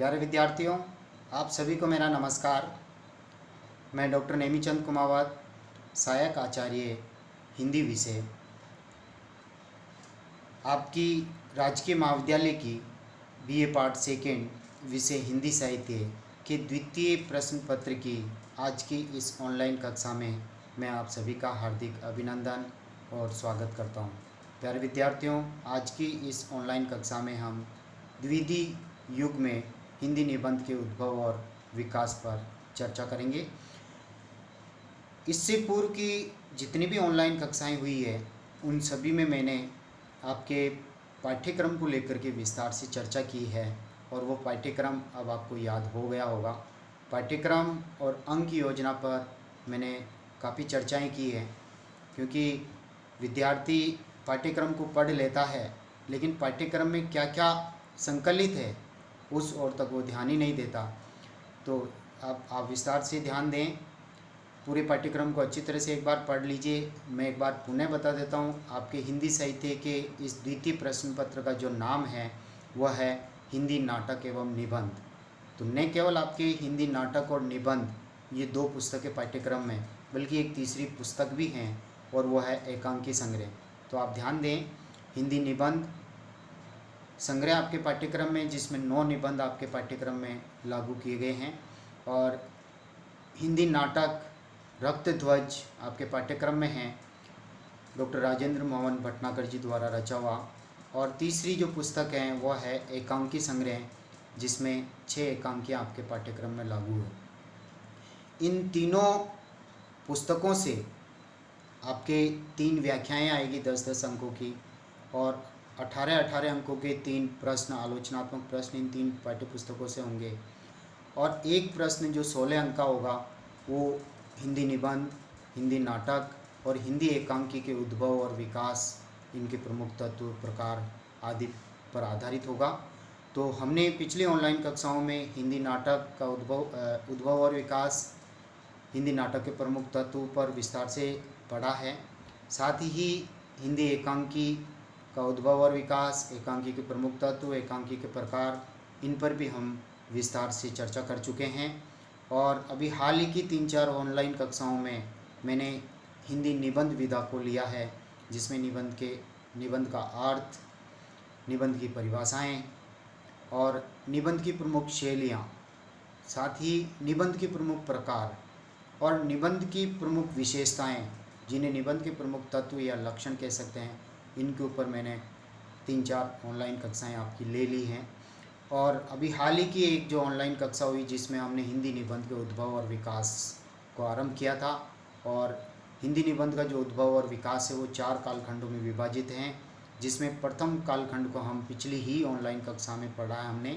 प्यारे विद्यार्थियों, आप सभी को मेरा नमस्कार। मैं डॉक्टर नेमीचंद कुमावत, सहायक आचार्य हिंदी विषय, आपकी राजकीय महाविद्यालय की बीए पार्ट सेकेंड विषय हिंदी साहित्य के द्वितीय प्रश्न पत्र की आज की इस ऑनलाइन कक्षा में मैं आप सभी का हार्दिक अभिनंदन और स्वागत करता हूं। प्यारे विद्यार्थियों, आज की इस ऑनलाइन कक्षा में हम द्वितीय युग में हिंदी निबंध के उद्भव और विकास पर चर्चा करेंगे। इससे पूर्व की जितनी भी ऑनलाइन कक्षाएं हुई है उन सभी में मैंने आपके पाठ्यक्रम को लेकर के विस्तार से चर्चा की है और वो पाठ्यक्रम अब आपको याद हो गया होगा। पाठ्यक्रम और अंक योजना पर मैंने काफ़ी चर्चाएं की हैं, क्योंकि विद्यार्थी पाठ्यक्रम को पढ़ लेता है लेकिन पाठ्यक्रम में क्या क्या संकलित है उस ओर तक वो ध्यान ही नहीं देता। तो अब आप विस्तार से ध्यान दें, पूरे पाठ्यक्रम को अच्छी तरह से एक बार पढ़ लीजिए। मैं एक बार पुनः बता देता हूँ, आपके हिंदी साहित्य के इस द्वितीय प्रश्न पत्र का जो नाम है वह है हिंदी नाटक एवं निबंध। तो न केवल आपके हिंदी नाटक और निबंध ये दो पुस्तकें पाठ्यक्रम में, बल्कि एक तीसरी पुस्तक भी हैं और वह है एकांकी संग्रह। तो आप ध्यान दें, हिंदी निबंध संग्रह आपके पाठ्यक्रम में, जिसमें 9 निबंध आपके पाठ्यक्रम में लागू किए गए हैं, और हिंदी नाटक रक्त ध्वज आपके पाठ्यक्रम में है, डॉक्टर राजेंद्र मोहन भटनागर जी द्वारा रचा हुआ। और तीसरी जो पुस्तक है वह है एकांकी संग्रह, जिसमें 6 एकांकियाँ आपके पाठ्यक्रम में लागू है। इन तीनों पुस्तकों से आपके 3 व्याख्याएं आएगी 10-10 अंकों की, और 18-18 अंकों के 3 प्रश्न, आलोचनात्मक प्रश्न इन 3 पाठ्य पुस्तकों से होंगे, और एक प्रश्न जो 16 अंक का होगा वो हिंदी निबंध, हिंदी नाटक और हिंदी एकांकी के उद्भव और विकास, इनके प्रमुख तत्व, प्रकार आदि पर आधारित होगा। तो हमने पिछली ऑनलाइन कक्षाओं में हिंदी नाटक का उद्भव और विकास, हिंदी नाटक के प्रमुख तत्व पर विस्तार से पढ़ा है। साथ ही हिंदी एकांकी का उद्भव और विकास, एकांकी के प्रमुख तत्व, एकांकी के प्रकार, इन पर भी हम विस्तार से चर्चा कर चुके हैं। और अभी हाल ही की 3-4 ऑनलाइन कक्षाओं में मैंने हिंदी निबंध विधा को लिया है, जिसमें निबंध का अर्थ, निबंध की परिभाषाएं और निबंध की प्रमुख शैलियाँ, साथ ही निबंध के प्रमुख प्रकार और निबंध की प्रमुख विशेषताएं, जिन्हें निबंध के प्रमुख तत्व या लक्षण कह सकते हैं, इनके ऊपर मैंने 3-4 ऑनलाइन कक्षाएं आपकी ले ली हैं। और अभी हाल ही की एक जो ऑनलाइन कक्षा हुई जिसमें हमने हिंदी निबंध के उद्भव और विकास को आरंभ किया था, और हिंदी निबंध का जो उद्भव और विकास है वो 4 कालखंडों में विभाजित हैं, जिसमें प्रथम कालखंड को हम पिछली ही ऑनलाइन कक्षा में पढ़ा है हमने,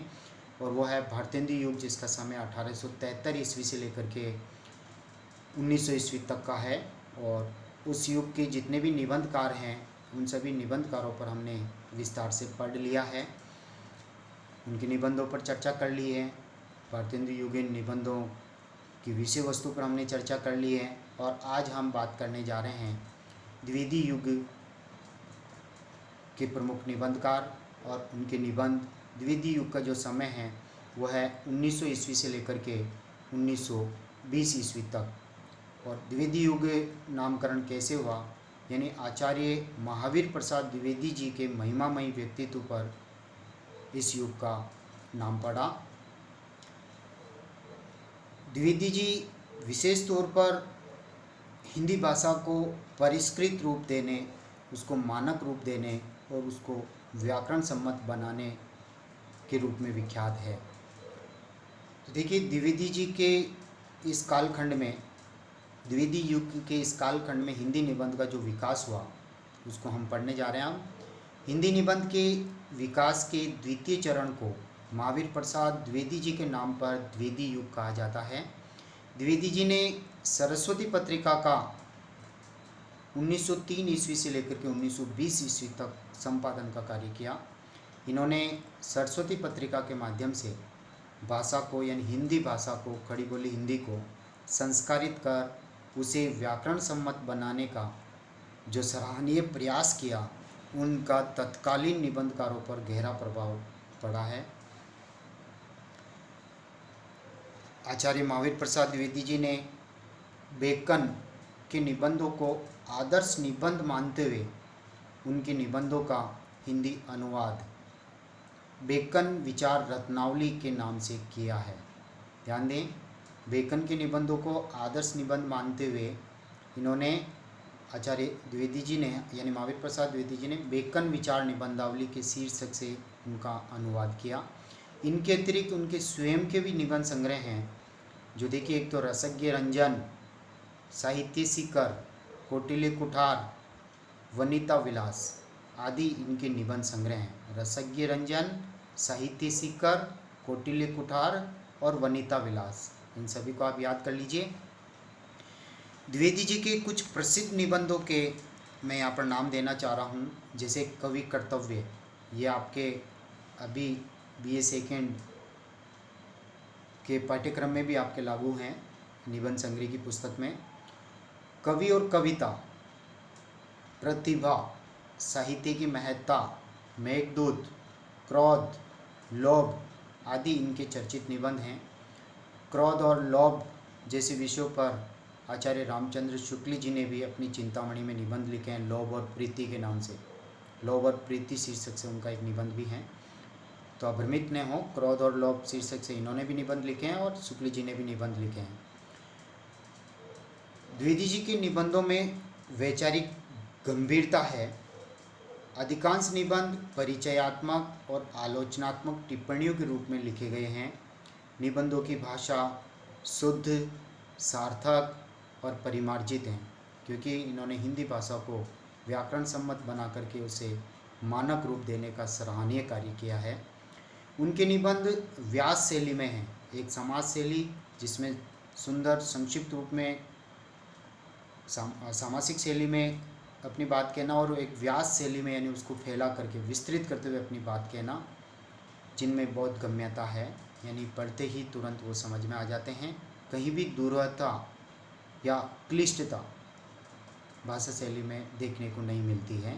और वो है भारतेंदु युग, जिसका समय 1873 ईस्वी से लेकर के 1900 ईस्वी तक का है। और उस युग के जितने भी निबंधकार हैं उन सभी निबंधकारों पर हमने विस्तार से पढ़ लिया है, उनके निबंधों पर चर्चा कर ली है। भारतेंदु युगीन निबंधों की विषय वस्तु पर हमने चर्चा कर ली है, और आज हम बात करने जा रहे हैं द्वितीय युग के प्रमुख निबंधकार और उनके निबंध। द्वितीय युग का जो समय है वह है 1900 ईस्वी से लेकर के 1920 ईस्वी तक। और द्वितीय युग नामकरण कैसे हुआ, यानी आचार्य महावीर प्रसाद द्विवेदी जी के महिमामयी व्यक्तित्व पर इस युग का नाम पड़ा। द्विवेदी जी विशेष तौर पर हिंदी भाषा को परिष्कृत रूप देने, उसको मानक रूप देने और उसको व्याकरण सम्मत बनाने के रूप में विख्यात है। तो देखिए, द्विवेदी जी के इस कालखंड में, द्विवेदी युग के इस कालखंड में हिंदी निबंध का जो विकास हुआ उसको हम पढ़ने जा रहे हैं। हम हिंदी निबंध के विकास के द्वितीय चरण को महावीर प्रसाद द्विवेदी जी के नाम पर द्विवेदी युग कहा जाता है। द्विवेदी जी ने सरस्वती पत्रिका का 1903 ईस्वी से लेकर के 1920 ईस्वी तक संपादन का कार्य किया। इन्होंने सरस्वती पत्रिका के माध्यम से भाषा को, यानी हिंदी भाषा को, खड़ी बोली हिंदी को संस्कारित कर उसे व्याकरण सम्मत बनाने का जो सराहनीय प्रयास किया, उनका तत्कालीन निबंधकारों पर गहरा प्रभाव पड़ा है। आचार्य महावीर प्रसाद द्विवेदी जी ने बेकन के निबंधों को आदर्श निबंध मानते हुए उनके निबंधों का हिंदी अनुवाद बेकन विचार रत्नावली के नाम से किया है। ध्यान दें, बेकन के निबंधों को आदर्श निबंध मानते हुए इन्होंने आचार्य द्विवेदी जी ने यानी महावीर प्रसाद द्विवेदी जी ने बेकन विचार निबंधावली के शीर्षक से उनका अनुवाद किया। इनके अतिरिक्त उनके स्वयं के भी निबंध संग्रह हैं, जो देखिए, एक तो रसज्ञ रंजन, साहित्य शिखर, कौटिल्य कुठार, वनिता विलास आदि इनके निबंध संग्रह हैं। रसज्ञ रंजन, साहित्य शिखर, कौटिल्य कुठार और वनिता विलास, इन सभी को आप याद कर लीजिए। द्विवेदी जी के कुछ प्रसिद्ध निबंधों के मैं यहाँ पर नाम देना चाह रहा हूँ, जैसे कवि कर्तव्य, ये आपके अभी BA सेकेंड के पाठ्यक्रम में भी आपके लागू हैं निबंध संग्रह की पुस्तक में। कवि और कविता, प्रतिभा, साहित्य की महत्ता, मेघदूत, क्रोध, लोभ आदि इनके चर्चित निबंध हैं। क्रोध और लोभ जैसे विषयों पर आचार्य रामचंद्र शुक्ल जी ने भी अपनी चिंतामणि में निबंध लिखे हैं, लोभ और प्रीति के नाम से। लोभ और प्रीति शीर्षक से उनका एक निबंध भी है, तो आप भ्रमित न हो। क्रोध और लोभ शीर्षक से इन्होंने भी निबंध लिखे हैं और शुक्ल जी ने भी निबंध लिखे हैं। द्विवेदी जी के निबंधों में वैचारिक गंभीरता है। अधिकांश निबंध परिचयात्मक और आलोचनात्मक टिप्पणियों के रूप में लिखे गए हैं। निबंधों की भाषा शुद्ध, सार्थक और परिमार्जित हैं, क्योंकि इन्होंने हिंदी भाषा को व्याकरण सम्मत बना करके उसे मानक रूप देने का सराहनीय कार्य किया है। उनके निबंध व्यास शैली में हैं, एक समाज शैली जिसमें सुंदर संक्षिप्त रूप में सामासिक शैली में अपनी बात कहना और एक व्यास शैली में यानी उसको फैला करके विस्तृत करते हुए अपनी बात कहना, जिनमें बहुत गम्यता है, यानी पढ़ते ही तुरंत वो समझ में आ जाते हैं। कहीं भी दूरता या क्लिष्टता भाषा शैली में देखने को नहीं मिलती है।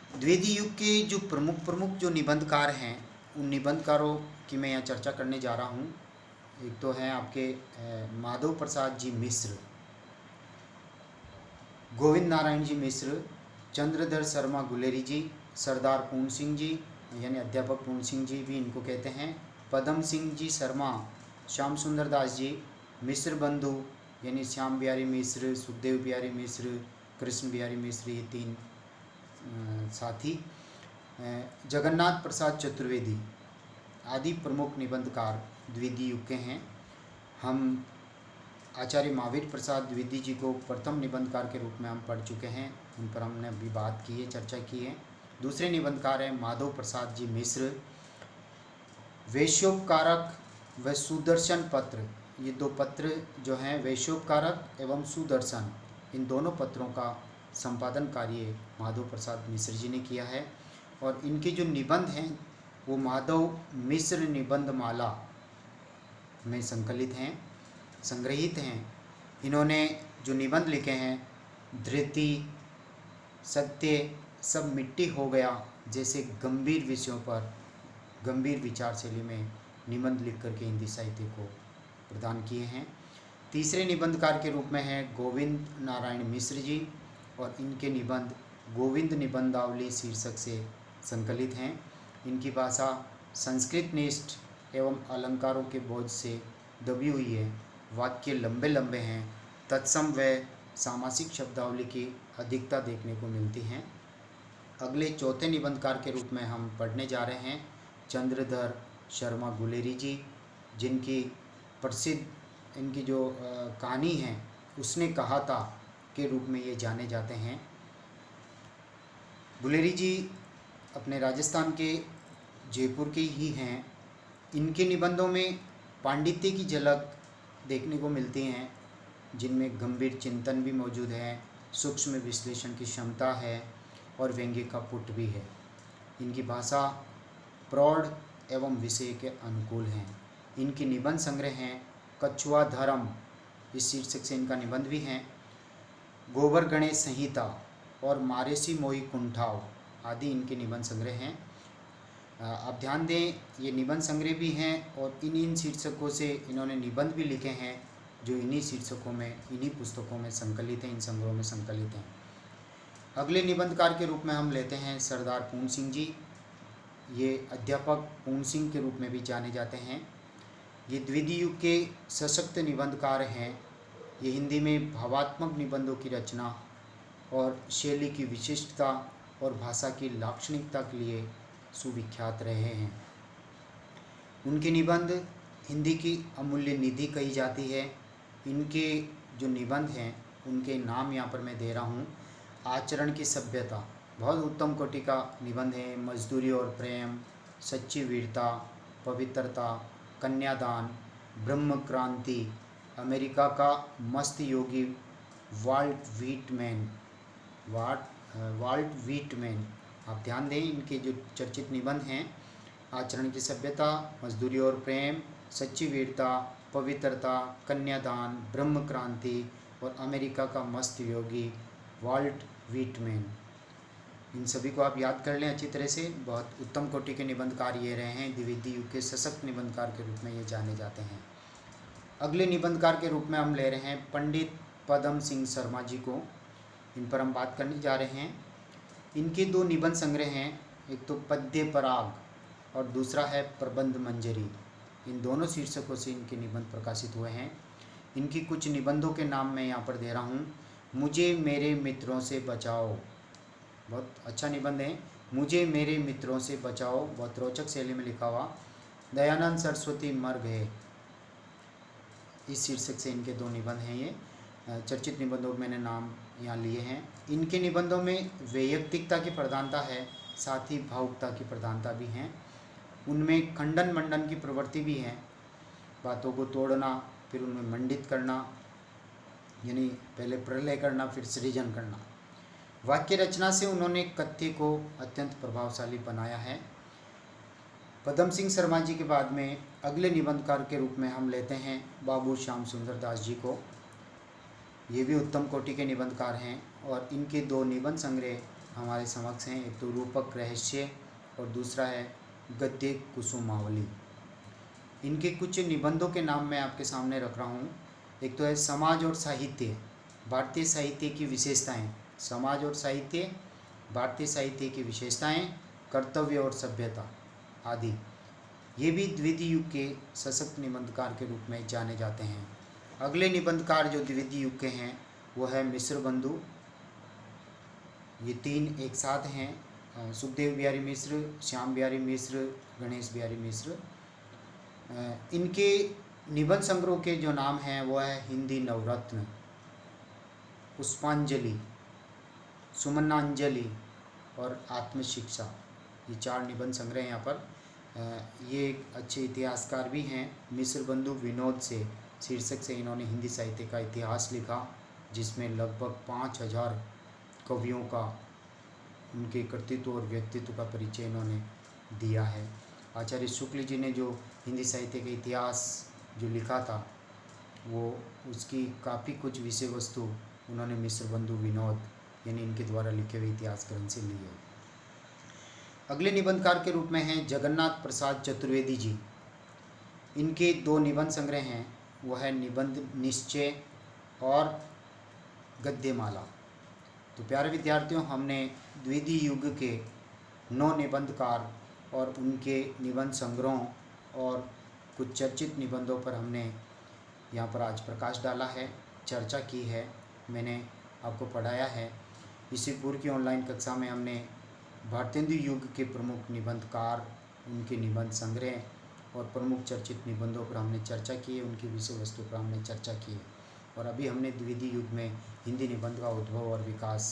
द्विवेदी युग के जो प्रमुख जो निबंधकार हैं, उन निबंधकारों की मैं यहाँ चर्चा करने जा रहा हूँ। एक तो हैं आपके माधव प्रसाद जी मिश्र, गोविंद नारायण जी मिश्र, चंद्रधर शर्मा गुलेरी जी, सरदार पूर्ण सिंह जी यानी अध्यापक पूर्ण सिंह जी भी इनको कहते हैं, पदम सिंह जी शर्मा, श्याम सुंदर दास जी, मिश्र बंधु यानी श्याम बिहारी मिश्र, सुखदेव बिहारी मिश्र, कृष्ण बिहारी मिश्र, ये तीन साथी, जगन्नाथ प्रसाद चतुर्वेदी आदि प्रमुख निबंधकार द्विवेदी युग के हैं। हम आचार्य महावीर प्रसाद द्विवेदी जी को प्रथम निबंधकार के रूप में हम पढ़ चुके हैं, उन पर हमने अभी बात की है, चर्चा की है। दूसरे निबंधकार हैं माधव प्रसाद जी मिश्र, वैश्योपकारक व सुदर्शन पत्र, ये दो पत्र जो हैं वैश्योपकारक एवं सुदर्शन, इन दोनों पत्रों का संपादन कार्य माधव प्रसाद मिश्र जी ने किया है। और इनके जो निबंध हैं वो माधव मिश्र निबंध माला में संकलित हैं, संग्रहित हैं। इन्होंने जो निबंध लिखे हैं, धृति, सत्य, सब मिट्टी हो गया जैसे गंभीर विषयों पर गंभीर विचार शैली में निबंध लिख करके हिंदी साहित्य को प्रदान किए हैं। तीसरे निबंधकार के रूप में हैं गोविंद नारायण मिश्र जी, और इनके निबंध गोविंद निबंधावली शीर्षक से संकलित हैं। इनकी भाषा संस्कृत निष्ठ एवं अलंकारों के बोझ से दबी हुई है, वाक्य लंबे लंबे हैं, तत्सम व सामासिक शब्दावली की अधिकता देखने को मिलती हैं। अगले चौथे निबंधकार के रूप में हम पढ़ने जा रहे हैं चंद्रधर शर्मा गुलेरी जी, जिनकी प्रसिद्ध इनकी जो कहानी है उसने कहा था के रूप में ये जाने जाते हैं। गुलेरी जी अपने राजस्थान के जयपुर के ही हैं। इनके निबंधों में पांडित्य की झलक देखने को मिलती हैं, जिनमें गंभीर चिंतन भी मौजूद है, सूक्ष्म विश्लेषण की क्षमता है और व्यंग्य का पुट भी है। इनकी भाषा प्रौढ़ एवं विषय के अनुकूल हैं। इनके निबंध संग्रह हैं कछुआ धर्म, इस शीर्षक से इनका निबंध भी हैं, गोबर गणेश संहिता और मारेसी मोही कुंठाव आदि इनके निबंध संग्रह हैं। आप ध्यान दें, ये निबंध संग्रह भी हैं और इन शीर्षकों से इन्होंने निबंध भी लिखे हैं जो इन्हीं शीर्षकों में, इन्हीं पुस्तकों में संकलित हैं, इन संग्रहों में संकलित हैं। अगले निबंधकार के रूप में हम लेते हैं सरदार पूर्ण सिंह जी। ये अध्यापक पूर्ण सिंह के रूप में भी जाने जाते हैं। ये द्वितीय युग के सशक्त निबंधकार हैं। ये हिंदी में भावात्मक निबंधों की रचना और शैली की विशिष्टता और भाषा की लाक्षणिकता के लिए सुविख्यात रहे हैं। उनके निबंध हिंदी की अमूल्य निधि कही जाती है। इनके जो निबंध हैं उनके नाम यहाँ पर मैं दे रहा हूँ। आचरण की सभ्यता बहुत उत्तम कोटि का निबंध है। मजदूरी और प्रेम, सच्ची वीरता, पवित्रता, कन्यादान, ब्रह्म क्रांति, अमेरिका का मस्त योगी वाल्ट व्हिटमैन। आप ध्यान दें, इनके जो चर्चित निबंध हैं आचरण की सभ्यता, मजदूरी और प्रेम, सच्ची वीरता, पवित्रता, कन्यादान, ब्रह्म क्रांति और अमेरिका का मस्त योगी वाल्ट व्हिटमैन। इन सभी को आप याद कर लें अच्छी तरह से। बहुत उत्तम कोटि के निबंधकार ये रहे हैं। द्वितीय युग के सशक्त निबंधकार के रूप में ये जाने जाते हैं। अगले निबंधकार के रूप में हम ले रहे हैं पंडित पदम सिंह शर्मा जी को। इन पर हम बात करने जा रहे हैं। इनके दो निबंध संग्रह हैं, एक तो पद्य पराग और दूसरा है प्रबंध मंजरी। इन दोनों शीर्षकों से इनके निबंध प्रकाशित हुए हैं। इनकी कुछ निबंधों के नाम मैं यहाँ पर दे रहा हूँ। मुझे मेरे मित्रों से बचाओ, बहुत अच्छा निबंध है। मुझे मेरे मित्रों से बचाओ, बहुत रोचक शैली में लिखा हुआ। दयानंद सरस्वती मर गए, इस शीर्षक से इनके दो निबंध हैं। ये चर्चित निबंधों के मैंने नाम यहाँ लिए हैं। इनके निबंधों में वैयक्तिकता की प्रधानता है, साथ ही भावुकता की प्रधानता भी हैं। उनमें खंडन मंडन की प्रवृत्ति भी है, बातों को तोड़ना फिर उनमें मंडित करना, यानी पहले प्रलय करना फिर सृजन करना। वाक्य रचना से उन्होंने कथ्य को अत्यंत प्रभावशाली बनाया है। पदम सिंह शर्मा जी के बाद में अगले निबंधकार के रूप में हम लेते हैं बाबू श्याम सुंदर दास जी को। ये भी उत्तम कोटि के निबंधकार हैं और इनके दो निबंध संग्रह हमारे समक्ष हैं। एक तो रूपक रहस्य और दूसरा है गद्य कुसुमावली। इनके कुछ निबंधों के नाम मैं आपके सामने रख रहा हूँ। एक तो है समाज और साहित्य, भारतीय साहित्य की विशेषताएं। समाज और साहित्य, भारतीय साहित्य की विशेषताएं, कर्तव्य और सभ्यता आदि। ये भी द्वितीय युग के सशक्त निबंधकार के रूप में जाने जाते हैं। अगले निबंधकार जो द्वितीय युग के हैं वो है मिश्र बंधु। ये तीन एक साथ हैं, सुखदेव बिहारी मिश्र, श्याम बिहारी मिश्र, गणेश बिहारी मिश्र। इनके निबंध संग्रह के जो नाम हैं वो है हिंदी नवरत्न, पुष्पांजलि, सुमनांजलि और आत्मशिक्षा। ये चार निबंध संग्रह यहाँ पर। ये एक अच्छे इतिहासकार भी हैं। मिश्र बंधु विनोद से शीर्षक से इन्होंने हिंदी साहित्य का इतिहास लिखा, जिसमें लगभग 5000 कवियों का, उनके कृतित्व और व्यक्तित्व का परिचय इन्होंने दिया है। आचार्य शुक्ल जी ने जो हिंदी साहित्य का इतिहास जो लिखा था वो उसकी काफ़ी कुछ विषय वस्तु उन्होंने मिश्र बंधु विनोद यानी इनके द्वारा लिखे हुए इतिहास ग्रंथ से ली है। अगले निबंधकार के रूप में हैं जगन्नाथ प्रसाद चतुर्वेदी जी। इनके दो निबंध संग्रह हैं, वो है निबंध निश्चय और गद्यमाला। तो प्यारे विद्यार्थियों, हमने द्वितीय युग के 9 निबंधकार और उनके निबंध संग्रहों और कुछ चर्चित निबंधों पर हमने यहाँ पर आज प्रकाश डाला है, चर्चा की है, मैंने आपको पढ़ाया है। इससे पूर्व की ऑनलाइन कक्षा में हमने भारतेंदु युग के प्रमुख निबंधकार, उनके निबंध संग्रह और प्रमुख चर्चित निबंधों पर हमने चर्चा की है, उनकी विषय वस्तु पर हमने चर्चा की है। और अभी हमने द्वितीय युग में हिंदी निबंध का उद्भव और विकास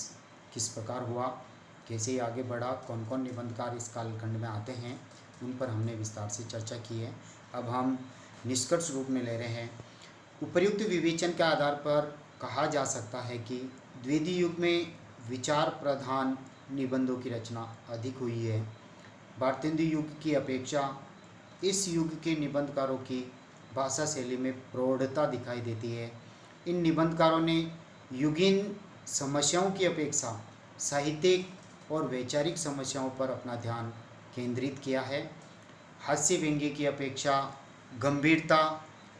किस प्रकार हुआ, कैसे आगे बढ़ा, कौन कौन निबंधकार इस कालखंड में आते हैं, उन पर हमने विस्तार से चर्चा की है। अब हम निष्कर्ष रूप में ले रहे हैं। उपर्युक्त विवेचन के आधार पर कहा जा सकता है कि द्वितीय युग में विचार प्रधान निबंधों की रचना अधिक हुई है। भारतेंदु युग की अपेक्षा इस युग के निबंधकारों की भाषा शैली में प्रौढ़ता दिखाई देती है। इन निबंधकारों ने युगीन समस्याओं की अपेक्षा साहित्यिक और वैचारिक समस्याओं पर अपना ध्यान केंद्रित किया है। हास्य व्यंग्य की अपेक्षा गंभीरता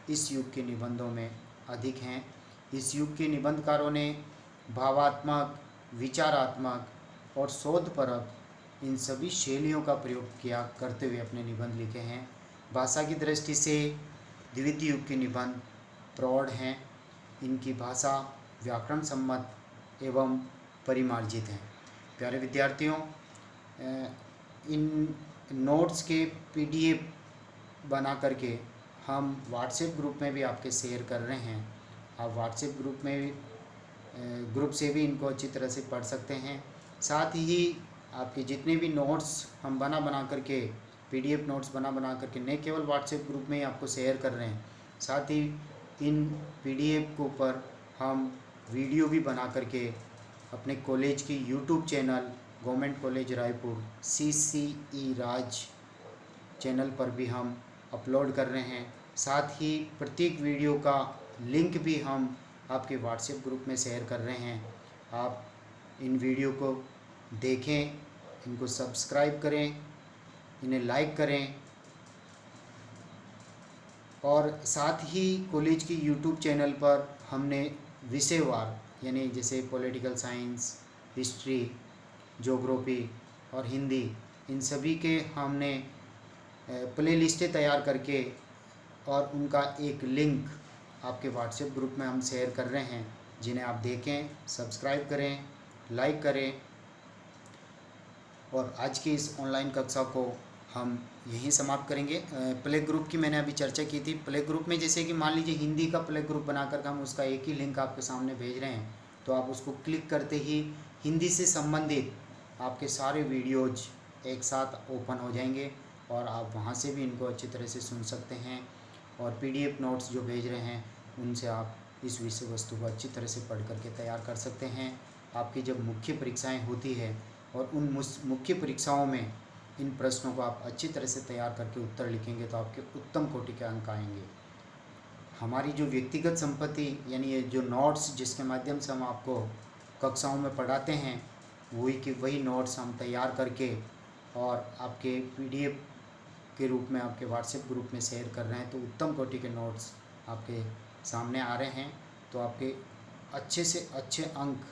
इस युग के निबंधों में अधिक हैं। इस युग के निबंधकारों ने भावात्मक, विचारात्मक और शोधपरक इन सभी शैलियों का प्रयोग किया करते हुए अपने निबंध लिखे हैं। भाषा की दृष्टि से द्वितीय युग के निबंध प्रौढ़ हैं। इनकी भाषा व्याकरण सम्मत एवं परिमार्जित है। प्यारे विद्यार्थियों, इन नोट्स के पीडीएफ बना करके हम व्हाट्सएप ग्रुप में भी आपके शेयर कर रहे हैं। आप व्हाट्सएप ग्रुप से भी इनको अच्छी तरह से पढ़ सकते हैं। साथ ही आपके जितने भी नोट्स हम बना करके पीडीएफ नोट्स बना करके न केवल व्हाट्सएप ग्रुप में ही आपको शेयर कर रहे हैं, साथ ही इन पीडीएफ के ऊपर हम वीडियो भी बना करके अपने कॉलेज की YouTube channel government college Raipur CCE राज चैनल पर भी हम अपलोड कर रहे हैं। साथ ही प्रत्येक वीडियो का लिंक भी हम आपके व्हाट्सएप ग्रुप में शेयर कर रहे हैं। आप इन वीडियो को देखें, इनको सब्सक्राइब करें, इन्हें लाइक करें और साथ ही कॉलेज की यूट्यूब चैनल पर हमने विषयवार यानी जैसे पॉलिटिकल साइंस, हिस्ट्री, ज्योग्राफी और हिंदी, इन सभी के हमने प्ले लिस्टें तैयार करके और उनका एक लिंक आपके व्हाट्सएप ग्रुप में हम शेयर कर रहे हैं, जिन्हें आप देखें, सब्सक्राइब करें, लाइक करें। और आज की इस ऑनलाइन कक्षा को हम यहीं समाप्त करेंगे। प्ले ग्रुप की मैंने अभी चर्चा की थी। प्ले ग्रुप में जैसे कि मान लीजिए हिंदी का प्ले ग्रुप बनाकर हम उसका एक ही लिंक आपके सामने भेज रहे हैं, तो आप उसको क्लिक करते ही हिंदी से संबंधित आपके सारे वीडियोज एक साथ ओपन हो जाएंगे और आप वहां से भी इनको अच्छी तरह से सुन सकते हैं। और पीडीएफ नोट्स जो भेज रहे हैं उनसे आप इस विषय वस्तु को अच्छी तरह से पढ़ करके तैयार कर सकते हैं। आपकी जब मुख्य परीक्षाएं होती है और उन मुख्य परीक्षाओं में इन प्रश्नों को आप अच्छी तरह से तैयार करके उत्तर लिखेंगे तो आपके उत्तम कोटि के अंक आएंगे। हमारी जो व्यक्तिगत संपत्ति यानी ये जो नोट्स जिसके माध्यम से हम आपको कक्षाओं में पढ़ाते हैं, वही नोट्स हम तैयार करके और आपके पीडीएफ के रूप में आपके व्हाट्सएप ग्रुप में शेयर कर रहे हैं, तो उत्तम कोटि के नोट्स आपके सामने आ रहे हैं। तो आपके अच्छे से अच्छे अंक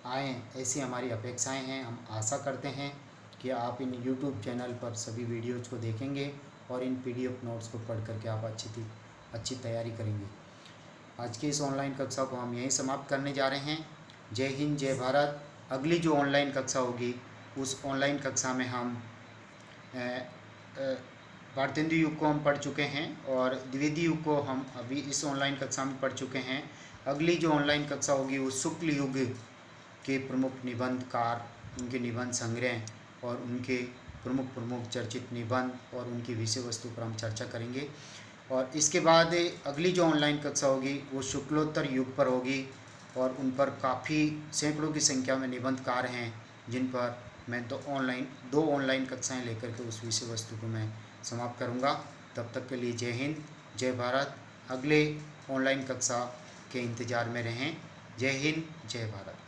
आएँ ऐसी हमारी अपेक्षाएं हैं। हम आशा करते हैं कि आप इन यूट्यूब चैनल पर सभी वीडियोज़ को देखेंगे और इन पीडीएफ नोट्स को पढ़ करके आप अच्छी तैयारी करेंगे। आज की इस ऑनलाइन कक्षा को हम यहीं समाप्त करने जा रहे हैं। जय हिंद, जय भारत। अगली जो ऑनलाइन कक्षा होगी उस ऑनलाइन कक्षा में हम भारतेंदु युग को हम पढ़ चुके हैं और द्विवेदी युग को हम अभी इस ऑनलाइन कक्षा में पढ़ चुके हैं। अगली जो ऑनलाइन कक्षा होगी वो शुक्ल युग के प्रमुख निबंधकार, उनके निबंध संग्रह और उनके प्रमुख चर्चित निबंध और उनकी विषय वस्तु पर हम चर्चा करेंगे। और इसके बाद अगली जो ऑनलाइन कक्षा होगी वो शुक्लोत्तर युग पर होगी और उन पर काफ़ी सैकड़ों की संख्या में निबंधकार हैं, जिन पर मैं दो ऑनलाइन कक्षाएं लेकर के उस विषय वस्तु को मैं समाप्त करूंगा। तब तक के लिए जय हिंद, जय भारत। अगले ऑनलाइन कक्षा के इंतज़ार में रहें। जय हिंद, जय भारत।